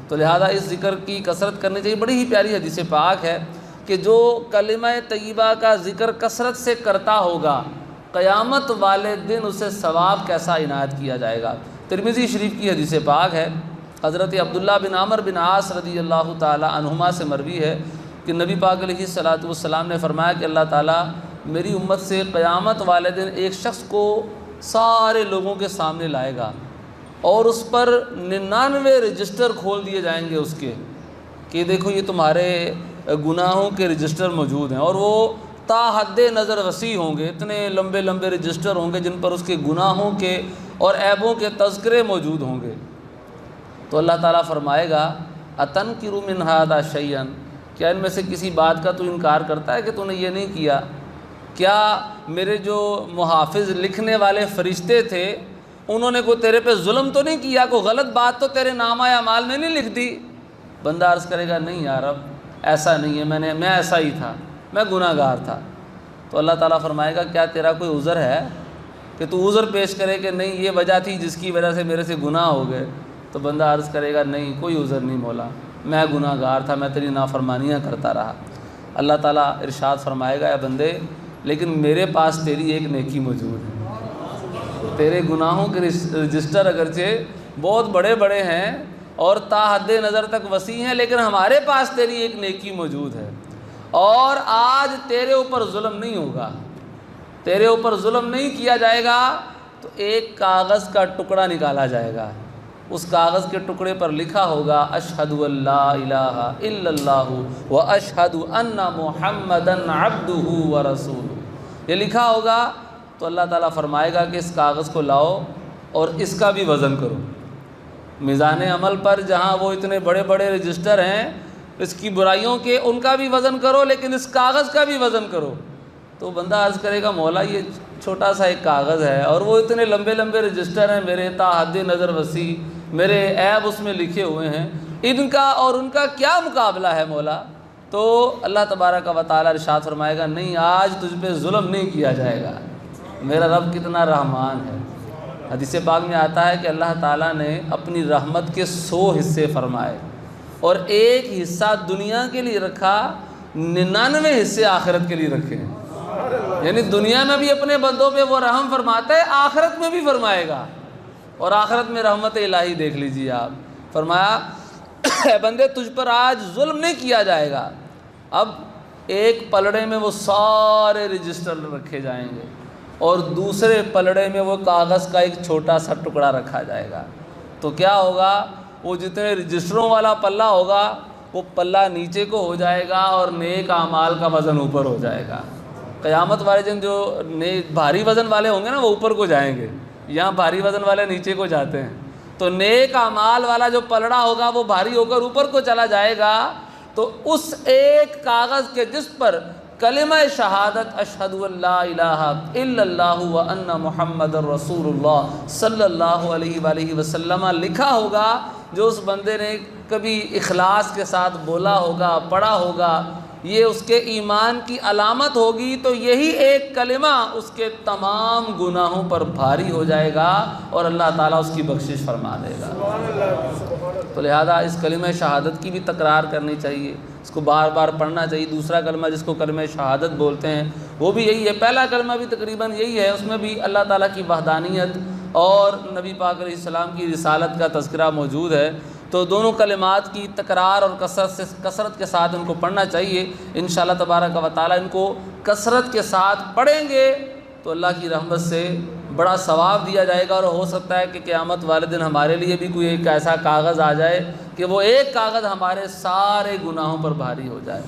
تو لہذا اس ذکر کی کثرت کرنی چاہیے۔ بڑی ہی پیاری حدیث پاک ہے کہ جو کلمہ طیبہ کا ذکر کثرت سے کرتا ہوگا قیامت والے دن اسے ثواب کیسا عنایت کیا جائے گا۔ ترمذی شریف کی حدیث پاک ہے، حضرت عبداللہ بن عمرو بن عاص رضی اللہ تعالی عنہما سے مروی ہے کہ نبی پاک علیہ الصلاۃ والسلام نے فرمایا کہ اللہ تعالیٰ میری امت سے قیامت والے دن ایک شخص کو سارے لوگوں کے سامنے لائے گا اور اس پر 99 رجسٹر کھول دیے جائیں گے اس کے، کہ دیکھو یہ تمہارے گناہوں کے رجسٹر موجود ہیں، اور وہ تا حد نظر وسیع ہوں گے، اتنے لمبے لمبے رجسٹر ہوں گے جن پر اس کے گناہوں کے اور عیبوں کے تذکرے موجود ہوں گے۔ تو اللہ تعالیٰ فرمائے گا اتنکر من ھذا شیئا، کیا ان میں سے کسی بات کا تو انکار کرتا ہے کہ تو نے یہ نہیں کیا؟ کیا میرے جو محافظ لکھنے والے فرشتے تھے انہوں نے کوئی تیرے پہ ظلم تو نہیں کیا، کوئی غلط بات تو تیرے نامہ اعمال میں نہیں لکھ دی؟ بندہ عرض کرے گا نہیں یا رب ایسا نہیں ہے، میں ایسا ہی تھا، میں گناہ گار تھا۔ تو اللہ تعالیٰ فرمائے گا کیا تیرا کوئی عذر ہے کہ تو عذر پیش کرے کہ نہیں یہ وجہ تھی جس کی وجہ سے میرے سے گناہ ہو گئے؟ تو بندہ عرض کرے گا نہیں کوئی عذر نہیں مولا، میں گناہ گار تھا، میں تیری نافرمانیاں کرتا رہا۔ اللہ تعالیٰ ارشاد فرمائے گا اے بندے لیکن میرے پاس تیری ایک نیکی موجود ہے، تیرے گناہوں کے رجسٹر اگرچہ بہت بڑے بڑے ہیں اور تا حد نظر تک وسیع ہیں، لیکن ہمارے پاس تیری ایک نیکی موجود ہے، اور آج تیرے اوپر ظلم نہیں ہوگا، تیرے اوپر ظلم نہیں کیا جائے گا۔ تو ایک کاغذ کا ٹکڑا نکالا جائے گا، اس کاغذ کے ٹکڑے پر لکھا ہوگا اشہد ان لا الہ الا اللہ و اشہد ان محمدا عبدہ و رسولہ، یہ لکھا ہوگا۔ تو اللہ تعالیٰ فرمائے گا کہ اس کاغذ کو لاؤ اور اس کا بھی وزن کرو، میزان عمل پر جہاں وہ اتنے بڑے بڑے رجسٹر ہیں اس کی برائیوں کے ان کا بھی وزن کرو، لیکن اس کاغذ کا بھی وزن کرو۔ تو بندہ عرض کرے گا مولا یہ چھوٹا سا ایک کاغذ ہے اور وہ اتنے لمبے لمبے رجسٹر ہیں، میرے تا حد نظر وسیع، میرے عیب اس میں لکھے ہوئے ہیں، ان کا اور ان کا کیا مقابلہ ہے مولا؟ تو اللہ تبارک و تعالیٰ ارشاد فرمائے گا نہیں آج تجھ پہ ظلم نہیں کیا جائے گا، میرا رب کتنا رحمان ہے۔ حدیث پاک میں آتا ہے کہ اللہ تعالیٰ نے اپنی رحمت کے 100 حصے فرمائے اور ایک حصہ دنیا کے لیے رکھا، 99 حصے آخرت کے لیے رکھے ہیں، یعنی دنیا میں بھی اپنے بندوں پہ وہ رحم فرماتا ہے، آخرت میں بھی فرمائے گا، اور آخرت میں رحمت الہی دیکھ لیجیے آپ۔ فرمایا اے بندے تجھ پر آج ظلم نہیں کیا جائے گا۔ اب ایک پلڑے میں وہ سارے رجسٹر رکھے جائیں گے اور دوسرے پلڑے میں وہ کاغذ کا ایک چھوٹا سا ٹکڑا رکھا جائے گا۔ تو کیا ہوگا، وہ جتنے رجسٹروں والا پلہ ہوگا وہ پلہ نیچے کو ہو جائے گا اور نیک اعمال کا وزن اوپر ہو جائے گا۔ قیامت والے دن جو بھاری وزن والے ہوں گے نا وہ اوپر کو جائیں گے، یہاں بھاری وزن والے نیچے کو جاتے ہیں، تو نیک اعمال والا جو پلڑا ہوگا وہ بھاری ہو کر اوپر کو چلا جائے گا۔ تو اس ایک کاغذ کے جس پر کلمہ شہادت اشہد ان لا الہ الا اللہ و ان محمد رسول اللہ صلی اللہ علیہ وآلہ وسلم لکھا ہوگا، جو اس بندے نے کبھی اخلاص کے ساتھ بولا ہوگا، پڑھا ہوگا، یہ اس کے ایمان کی علامت ہوگی، تو یہی ایک کلمہ اس کے تمام گناہوں پر بھاری ہو جائے گا اور اللہ تعالیٰ اس کی بخشش فرما دے گا۔ تو لہذا اس کلمہ شہادت کی بھی تکرار کرنی چاہیے، اس کو بار بار پڑھنا چاہیے۔ دوسرا کلمہ جس کو کلمہ شہادت بولتے ہیں وہ بھی یہی ہے، پہلا کلمہ بھی تقریباً یہی ہے، اس میں بھی اللہ تعالیٰ کی وحدانیت اور نبی پاک علیہ السلام کی رسالت کا تذکرہ موجود ہے۔ تو دونوں کلمات کی تکرار اور کثرت کے ساتھ ان کو پڑھنا چاہیے۔ انشاءاللہ تبارک و تعالیٰ ان کو کثرت کے ساتھ پڑھیں گے تو اللہ کی رحمت سے بڑا ثواب دیا جائے گا، اور ہو سکتا ہے کہ قیامت والے دن ہمارے لیے بھی کوئی ایک ایسا کاغذ آ جائے کہ وہ ایک کاغذ ہمارے سارے گناہوں پر بھاری ہو جائے۔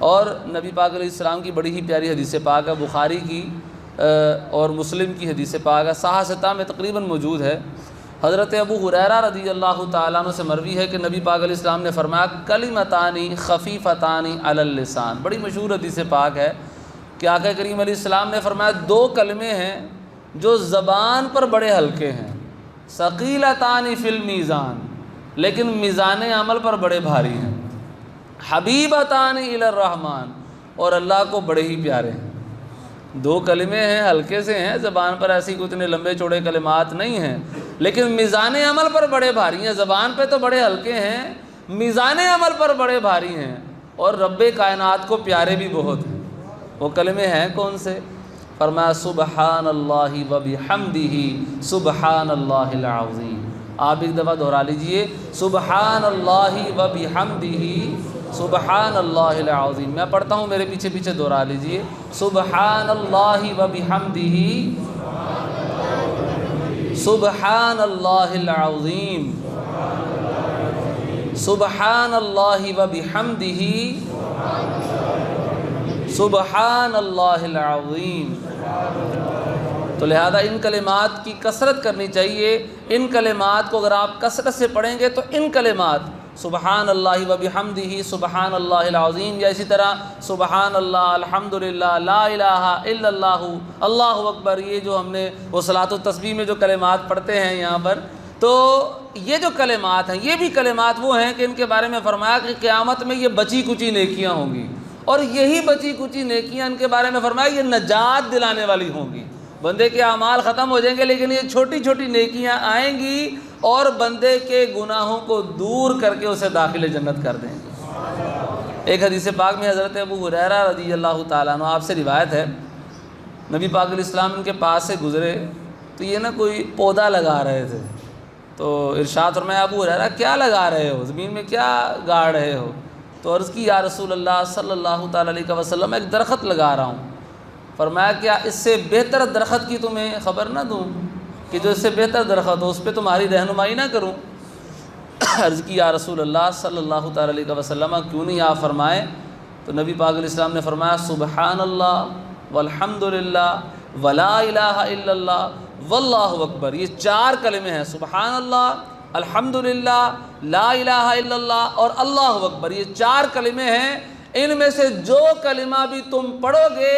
اور نبی پاک علیہ السلام کی بڑی ہی پیاری حدیث پاک ہے، بخاری کی اور مسلم کی حدیث پاک ہے، صحاح ستہ میں تقریباً موجود ہے۔ حضرت ابو ہریرہ رضی اللہ تعالیٰ عنہ سے مروی ہے کہ نبی پاک علیہ السلام نے فرمایا کلمتان خفیفتان علی اللسان، بڑی مشہور حدیث پاک ہے کہ آقا کریم علیہ السلام نے فرمایا 2 کلمے ہیں جو زبان پر بڑے ہلکے ہیں، ثقیلتان فی المیزان، لیکن میزان عمل پر بڑے بھاری ہیں، حبیبتان الی الرحمن، اور اللہ کو بڑے ہی پیارے ہیں۔ 2 کلمے ہیں، ہلکے سے ہیں، زبان پر ایسی کوئی اتنے لمبے چوڑے کلمات نہیں ہیں، لیکن میزان عمل پر بڑے بھاری ہیں، زبان پہ تو بڑے ہلکے ہیں، میزان عمل پر بڑے بھاری ہیں، اور رب کائنات کو پیارے بھی بہت ہیں۔ وہ کلمے ہیں کون سے؟ فرمایا سبحان اللہ و بحمدہ سبحان اللہ العظیم۔ آپ ایک دفعہ دہرا لیجئے، سبحان اللہ و بحمدہ سبحان اللہ العظیم۔ میں پڑھتا ہوں، میرے پیچھے پیچھے دہرا لیجئے، سبحان اللہ و بحمدہ سبحان اللہ العظیم سبحان اللہ و بحمدہ سبحان اللہ العظیم۔ تو لہذا ان کلمات کی کثرت کرنی چاہیے۔ ان کلمات کو اگر آپ کثرت سے پڑھیں گے تو ان کلمات سبحان اللہ و بحمدہ سبحان اللہ العظیم، یا اسی طرح سبحان اللہ الحمدللہ لا الہ الا اللہ اللہ اکبر، یہ جو ہم نے وہ صلاۃ التسبیح میں جو کلمات پڑھتے ہیں یہاں پر، تو یہ جو کلمات ہیں یہ بھی کلمات وہ ہیں کہ ان کے بارے میں فرمایا کہ قیامت میں یہ بچی کچی نیکیاں ہوں گی، اور یہی بچی کچی نیکیاں ان کے بارے میں فرمایا یہ نجات دلانے والی ہوں گی۔ بندے کے اعمال ختم ہو جائیں گے لیکن یہ چھوٹی چھوٹی نیکیاں آئیں گی اور بندے کے گناہوں کو دور کر کے اسے داخل جنت کر دیں گے۔ ایک حدیث پاک میں حضرت ابو ہریرہ رضی اللہ تعالیٰ عنہ آپ سے روایت ہے، نبی پاک علیہ السلام ان کے پاس سے گزرے تو یہ نا کوئی پودا لگا رہے تھے، تو ارشاد فرمایا ابو ہریرہ کیا لگا رہے ہو، زمین میں کیا گاڑ رہے ہو؟ تو عرض کی یا رسول اللہ صلی اللہ تعالیٰ علیہ وسلم ایک درخت لگا رہا ہوں۔ فرمایا کیا اس سے بہتر درخت کی تمہیں خبر نہ دوں کہ جو اس سے بہتر درخت ہو اس پہ تمہاری رہنمائی نہ کروں؟ عرض کی یا رسول اللہ صلی اللہ تعالیٰ علیہ وسلم کیوں نہیں آپ فرمائیں؟ تو نبی پاک علیہ السلام نے فرمایا سبحان اللہ والحمدللہ ولا الہ الا اللہ واللہ اکبر، یہ چار کلمے ہیں، سبحان اللہ الحمدللہ لا الہ الا اللہ اور اللہ اکبر، یہ چار کلمے ہیں۔ ان میں سے جو کلمہ بھی تم پڑھو گے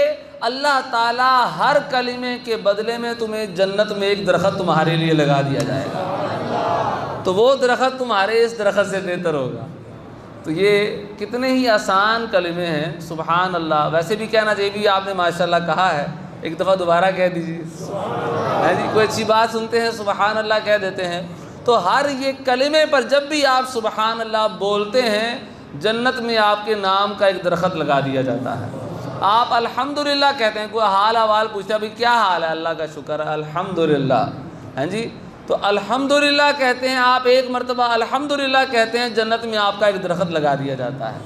اللہ تعالیٰ ہر کلمے کے بدلے میں تمہیں جنت میں ایک درخت تمہارے لیے لگا دیا جائے گا، تو وہ درخت تمہارے اس درخت سے بہتر ہوگا۔ تو یہ کتنے ہی آسان کلمے ہیں، سبحان اللہ۔ ویسے بھی کہنا چاہیے بھی آپ نے ماشاءاللہ کہا ہے، ایک دفعہ دوبارہ کہہ دیجیے، جی کوئی اچھی بات سنتے ہیں سبحان اللہ کہہ دیتے ہیں، تو ہر یہ کلمے پر جب بھی آپ سبحان اللہ بولتے ہیں جنت میں آپ کے نام کا ایک درخت لگا دیا جاتا ہے۔ آپ الحمدللہ کہتے ہیں، کوئی حال احوال پوچھتا بھی کیا حال ہے، اللہ کا شکر ہے الحمدللہ، ہیں جی، تو الحمدللہ کہتے ہیں آپ، ایک مرتبہ الحمدللہ کہتے ہیں جنت میں آپ کا ایک درخت لگا دیا جاتا ہے۔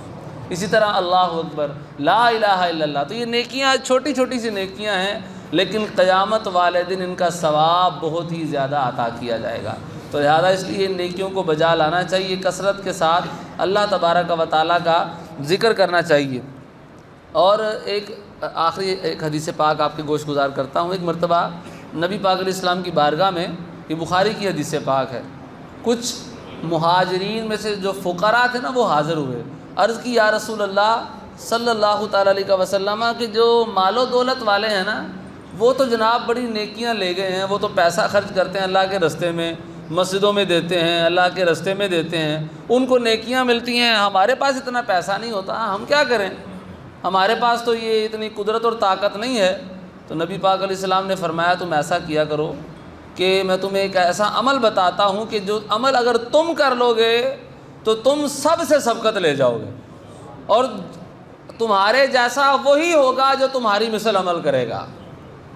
اسی طرح اللہ اکبر لا الہ الا اللہ، تو یہ نیکیاں چھوٹی چھوٹی سی نیکیاں ہیں لیکن قیامت والے دن ان کا ثواب بہت ہی زیادہ عطا کیا جائے گا۔ تو لہذا اس لیے ان نیکیوں کو بجا لانا چاہیے، کثرت کے ساتھ اللہ تبارک و تعالیٰ کا ذکر کرنا چاہیے۔ اور ایک آخری ایک حدیث پاک آپ کے گوش گزار کرتا ہوں۔ ایک مرتبہ نبی پاک علیہ السلام کی بارگاہ میں، یہ بخاری کی حدیث پاک ہے، کچھ مہاجرین میں سے جو فقراء تھے نا وہ حاضر ہوئے، عرض کی یا رسول اللہ صلی اللہ تعالیٰ علیہ وسلم کہ جو مال و دولت والے ہیں نا وہ تو جناب بڑی نیکیاں لے گئے ہیں، وہ تو پیسہ خرچ کرتے ہیں اللہ کے رستے میں، مسجدوں میں دیتے ہیں، اللہ کے رستے میں دیتے ہیں، ان کو نیکیاں ملتی ہیں، ہمارے پاس اتنا پیسہ نہیں ہوتا، ہم کیا کریں، ہمارے پاس تو یہ اتنی قدرت اور طاقت نہیں ہے۔ تو نبی پاک علیہ السلام نے فرمایا تم ایسا کیا کرو کہ میں تمہیں ایک ایسا عمل بتاتا ہوں کہ جو عمل اگر تم کر لو گے تو تم سب سے سبقت لے جاؤ گے، اور تمہارے جیسا وہی ہوگا جو تمہاری مثل عمل کرے گا،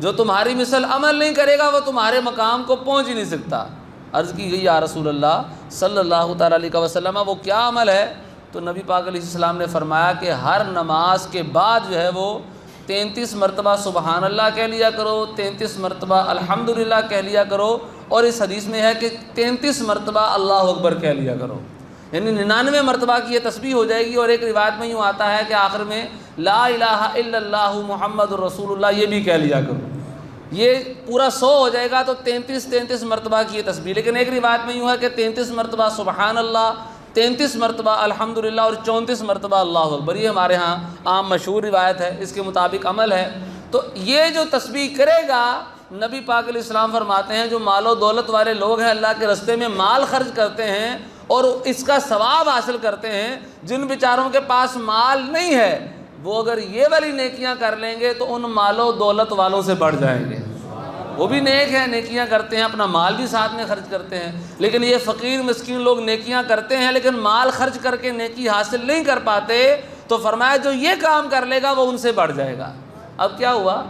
جو تمہاری مثل عمل نہیں کرے گا وہ تمہارے مقام کو پہنچ ہی نہیں سکتا۔ عرض کی گئی یا رسول اللہ صلی اللہ تعالیٰ علیہ وسلم وہ کیا عمل ہے؟ تو نبی پاک علیہ السلام نے فرمایا کہ ہر نماز کے بعد جو ہے وہ 33 مرتبہ سبحان اللہ کہہ لیا کرو، 33 مرتبہ الحمدللہ کہہ لیا کرو، اور اس حدیث میں ہے کہ 33 مرتبہ اللہ اکبر کہہ لیا کرو، یعنی 99 مرتبہ کی یہ تسبیح ہو جائے گی۔ اور ایک روایت میں یوں آتا ہے کہ آخر میں لا الہ الا اللہ محمد الرسول اللہ یہ بھی کہہ لیا کرو، یہ پورا 100 ہو جائے گا تو 33 مرتبہ کی یہ تسبیح۔ لیکن ایک روایت میں یوں ہے کہ 33 مرتبہ سبحان اللہ، 33 مرتبہ الحمدللہ اور 34 مرتبہ اللہ اکبر، یہ ہمارے ہاں عام مشہور روایت ہے، اس کے مطابق عمل ہے۔ تو یہ جو تسبیح کرے گا نبی پاک علیہ السلام فرماتے ہیں جو مال و دولت والے لوگ ہیں اللہ کے رستے میں مال خرچ کرتے ہیں اور اس کا ثواب حاصل کرتے ہیں، جن بیچاروں کے پاس مال نہیں ہے وہ اگر یہ والی نیکیاں کر لیں گے تو ان مال و دولت والوں سے بڑھ جائیں گے، وہ بھی نیک ہیں، نیکیاں کرتے ہیں، اپنا مال بھی ساتھ میں خرچ کرتے ہیں، لیکن یہ فقیر مسکین لوگ نیکیاں کرتے ہیں لیکن مال خرچ کر کے نیکی حاصل نہیں کر پاتے، تو فرمایا جو یہ کام کر لے گا وہ ان سے بڑھ جائے گا۔ اب کیا ہوا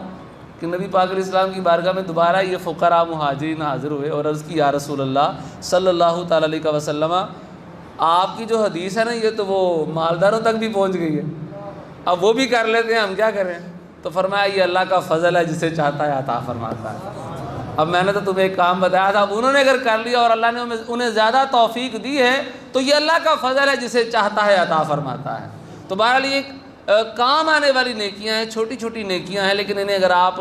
کہ نبی پاک علیہ السلام کی بارگاہ میں دوبارہ یہ فقراء مہاجرین حاضر ہوئے اور عرض کی یا رسول اللہ صلی اللہ تعالیٰ علیہ وسلم، آپ کی جو حدیث ہے نا یہ تو وہ مالداروں تک بھی پہنچ گئی ہے، اب وہ بھی کر لیتے ہیں، ہم کیا کریں؟ تو فرمایا یہ اللہ کا فضل ہے، جسے چاہتا ہے عطا فرماتا ہے۔ اب میں نے تو تمہیں ایک کام بتایا تھا، اب انہوں نے اگر کر لیا اور اللہ نے انہیں زیادہ توفیق دی ہے تو یہ اللہ کا فضل ہے، جسے چاہتا ہے عطا فرماتا ہے۔ تو بہرحال یہ کام آنے والی نیکیاں ہیں، چھوٹی چھوٹی نیکیاں ہیں، لیکن انہیں اگر آپ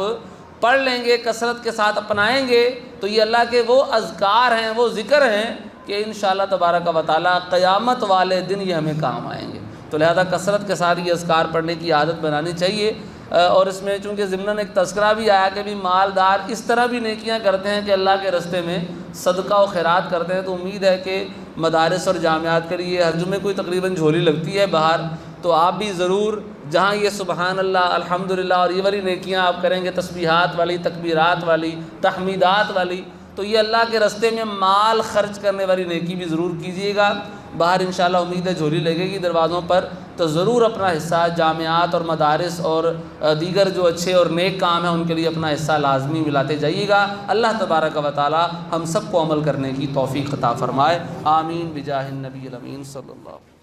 پڑھ لیں گے، کثرت کے ساتھ اپنائیں گے تو یہ اللہ کے وہ اذکار ہیں، وہ ذکر ہیں کہ انشاءاللہ تبارک و تعالیٰ قیامت والے دن یہ ہمیں کام آئیں گے۔ تو لہذا کثرت کے ساتھ یہ اذکار پڑھنے کی عادت بنانی چاہیے۔ اور اس میں چونکہ ضمناً ایک تذکرہ بھی آیا کہ بھی مالدار اس طرح بھی نیکیاں کرتے ہیں کہ اللہ کے راستے میں صدقہ و خیرات کرتے ہیں، تو امید ہے کہ مدارس اور جامعات کے لیے ہر جمعے کوئی تقریباً جھولی لگتی ہے باہر، تو آپ بھی ضرور جہاں یہ سبحان اللہ الحمدللہ اور یہ والی نیکیاں آپ کریں گے، تسبیحات والی، تکبیرات والی، تحمیدات والی، تو یہ اللہ کے راستے میں مال خرچ کرنے والی نیکی بھی ضرور کیجیے گا۔ باہر انشاءاللہ امید ہے جھولی لگے گی دروازوں پر، تو ضرور اپنا حصہ جامعات اور مدارس اور دیگر جو اچھے اور نیک کام ہیں ان کے لیے اپنا حصہ لازمی ملاتے جائیے گا۔ اللہ تبارک و تعالی ہم سب کو عمل کرنے کی توفیق عطا فرمائے، آمین بجاہ النبی الامین صلی اللہ علیہ وسلم۔